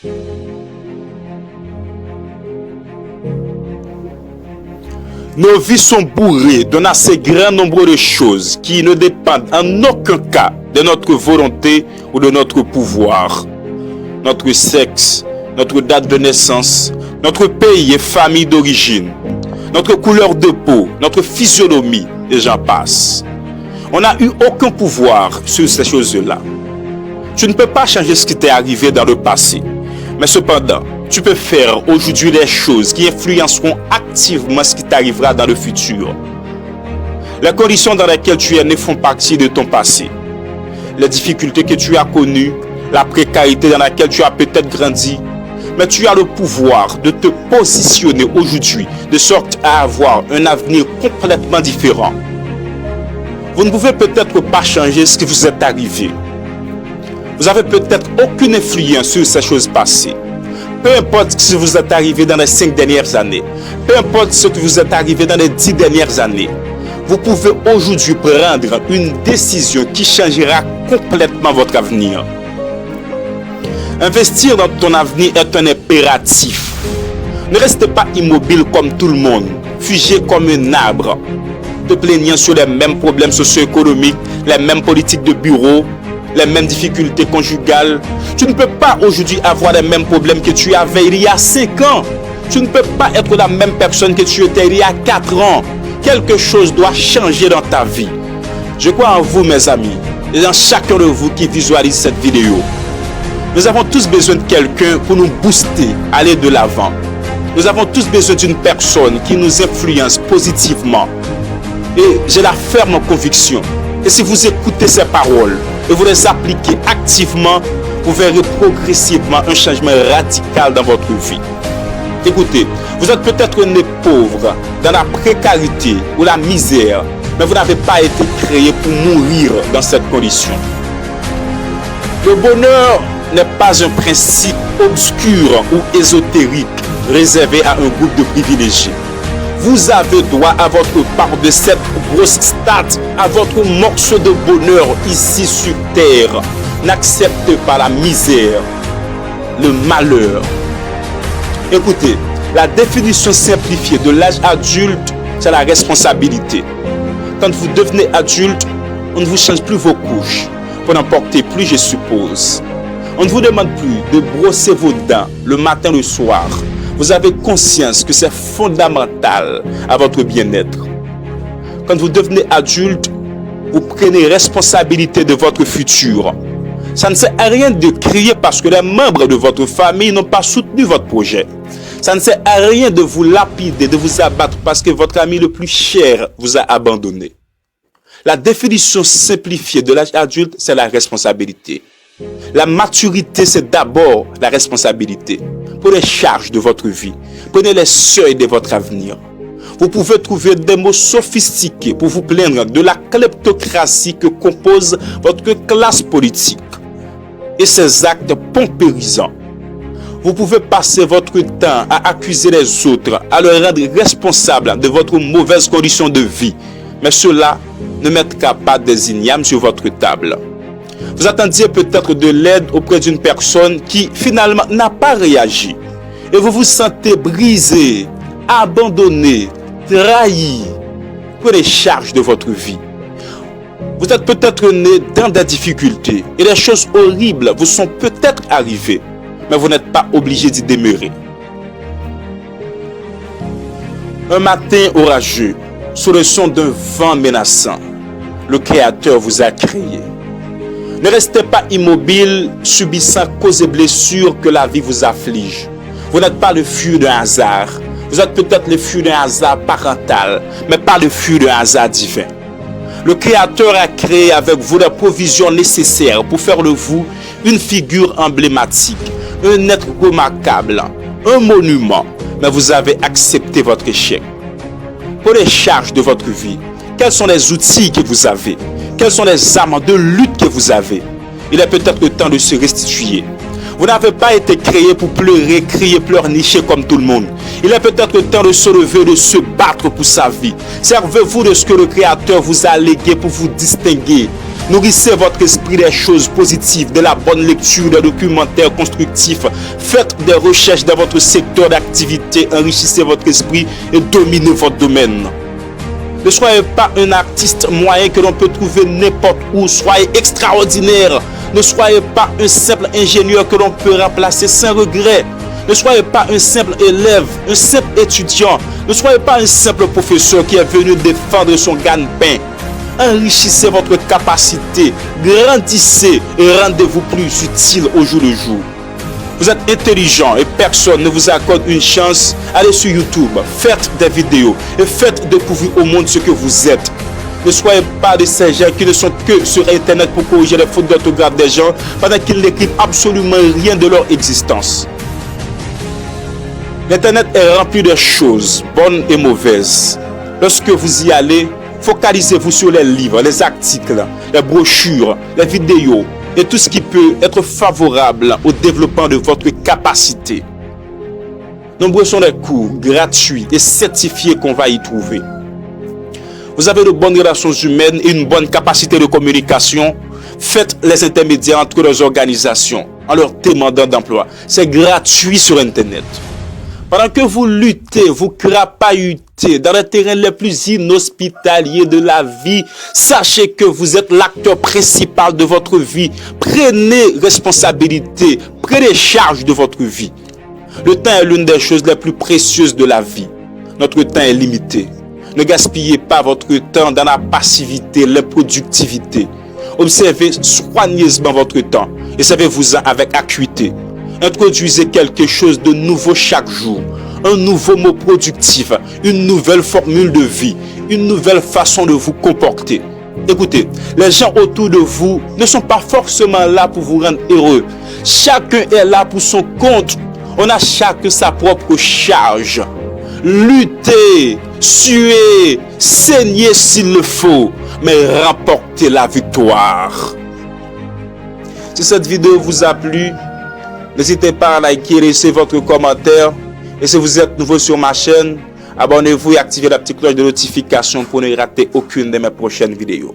Nos vies sont bourrées d'un assez grand nombre de choses qui ne dépendent en aucun cas de notre volonté ou de notre pouvoir. Notre sexe, notre date de naissance, notre pays et famille d'origine, notre couleur de peau, notre physionomie, et j'en passe. On n'a eu aucun pouvoir sur ces choses-là. Tu ne peux pas changer ce qui t'est arrivé dans le passé. Mais cependant, tu peux faire aujourd'hui les choses qui influenceront activement ce qui t'arrivera dans le futur. Les conditions dans lesquelles tu es nées font partie de ton passé. Les difficultés que tu as connues, la précarité dans laquelle tu as peut-être grandi, mais tu as le pouvoir de te positionner aujourd'hui de sorte à avoir un avenir complètement différent. Vous ne pouvez peut-être pas changer ce qui vous est arrivé. Vous n'avez peut-être aucune influence sur ces choses passées. Peu importe ce qui vous est arrivé dans les 5 dernières années, peu importe ce qui vous est arrivé dans les 10 dernières années, vous pouvez aujourd'hui prendre une décision qui changera complètement votre avenir. Investir dans ton avenir est un impératif. Ne reste pas immobile comme tout le monde, figé comme un arbre, te plaignant sur les mêmes problèmes socio-économiques, les mêmes politiques de bureau, les mêmes difficultés conjugales. Tu ne peux pas aujourd'hui avoir les mêmes problèmes que tu avais il y a 5 ans. Tu ne peux pas être la même personne que tu étais il y a 4 ans. Quelque chose doit changer dans ta vie. Je crois en vous, mes amis, et en chacun de vous qui visualise cette vidéo. Nous avons tous besoin de quelqu'un pour nous booster, aller de l'avant. Nous avons tous besoin d'une personne qui nous influence positivement. Et j'ai la ferme conviction. Et si vous écoutez ces paroles et vous les appliquez activement, vous verrez progressivement un changement radical dans votre vie. Écoutez, vous êtes peut-être né pauvre, dans la précarité ou la misère, mais vous n'avez pas été créé pour mourir dans cette condition. Le bonheur n'est pas un principe obscur ou ésotérique réservé à un groupe de privilégiés. Vous avez droit à votre part de cette grosse stat, à votre morceau de bonheur ici sur terre. N'acceptez pas la misère, le malheur. Écoutez, la définition simplifiée de l'âge adulte, c'est la responsabilité. Quand vous devenez adulte, on ne vous change plus vos couches. Vous n'en portez plus, je suppose. On ne vous demande plus de brosser vos dents le matin, le soir. Vous avez conscience que c'est fondamental à votre bien-être. Quand vous devenez adulte, vous prenez responsabilité de votre futur. Ça ne sert à rien de crier parce que les membres de votre famille n'ont pas soutenu votre projet. Ça ne sert à rien de vous lapider, de vous abattre parce que votre ami le plus cher vous a abandonné. La définition simplifiée de l'âge adulte, c'est la responsabilité. La maturité, c'est d'abord la responsabilité. Prenez charge de votre vie. Prenez les seuils de votre avenir. Vous pouvez trouver des mots sophistiqués pour vous plaindre de la kleptocratie que compose votre classe politique et ses actes paupérisants. Vous pouvez passer votre temps à accuser les autres, à leur rendre responsables de votre mauvaise condition de vie. Mais cela ne mettra pas des ignames sur votre table. Vous attendiez peut-être de l'aide auprès d'une personne qui finalement n'a pas réagi. Et vous vous sentez brisé, abandonné, trahi. Prenez charge de votre vie. Vous êtes peut-être né dans des difficultés et des choses horribles vous sont peut-être arrivées, mais vous n'êtes pas obligé d'y demeurer. Un matin orageux, sous le son d'un vent menaçant, le Créateur vous a créé. Ne restez pas immobile, subissant causes et blessures que la vie vous afflige. Vous n'êtes pas le fruit d'un hasard. Vous êtes peut-être le fruit d'un hasard parental, mais pas le fruit d'un hasard divin. Le Créateur a créé avec vous les provisions nécessaires pour faire de vous une figure emblématique, un être remarquable, un monument, mais vous avez accepté votre échec. Prenez charge de votre vie. Quels sont les outils que vous avez? Quelles sont les armes de lutte que vous avez? Il est peut-être le temps de se restituer. Vous n'avez pas été créé pour pleurer, crier, pleurnicher comme tout le monde. Il est peut-être le temps de se lever, de se battre pour sa vie. Servez-vous de ce que le Créateur vous a légué pour vous distinguer. Nourrissez votre esprit des choses positives, de la bonne lecture, des documentaires constructifs. Faites des recherches dans votre secteur d'activité, enrichissez votre esprit et dominez votre domaine. Ne soyez pas un artiste moyen que l'on peut trouver n'importe où. Soyez extraordinaire. Ne soyez pas un simple ingénieur que l'on peut remplacer sans regret. Ne soyez pas un simple élève, un simple étudiant. Ne soyez pas un simple professeur qui est venu défendre son gagne-pain. Enrichissez votre capacité, grandissez et rendez-vous plus utile au jour le jour. Vous êtes intelligent et personne ne vous accorde une chance. Allez sur YouTube, faites des vidéos et faites découvrir au monde ce que vous êtes. Ne soyez pas de ces gens qui ne sont que sur Internet pour corriger les fautes d'orthographe des gens pendant qu'ils n'écrivent absolument rien de leur existence. L'Internet est rempli de choses bonnes et mauvaises. Lorsque vous y allez, focalisez-vous sur les livres, les articles, les brochures, les vidéos et tout ce qui peut être favorable au développement de votre capacité. Nombreux sont les cours gratuits et certifiés qu'on va y trouver. Vous avez de bonnes relations humaines et une bonne capacité de communication. Faites les intermédiaires entre les organisations en leur demandant d'emploi. C'est gratuit sur Internet. Pendant que vous luttez, vous crapahutez dans les terrains les plus inhospitaliers de la vie, sachez que vous êtes l'acteur principal de votre vie. Prenez responsabilité, prenez charge de votre vie. Le temps est l'une des choses les plus précieuses de la vie. Notre temps est limité. Ne gaspillez pas votre temps dans la passivité, l'improductivité. Observez soigneusement votre temps et servez-vous-en avec acuité. Introduisez quelque chose de nouveau chaque jour, un nouveau mot productif, une nouvelle formule de vie, une nouvelle façon de vous comporter. Écoutez, les gens autour de vous ne sont pas forcément là pour vous rendre heureux. Chacun est là pour son compte. On a chacun sa propre charge. Luttez, suez, saignez s'il le faut, mais remportez la victoire. Si cette vidéo vous a plu, n'hésitez pas à liker, laisser votre commentaire. Et si vous êtes nouveau sur ma chaîne, abonnez-vous et activez la petite cloche de notification pour ne rater aucune de mes prochaines vidéos.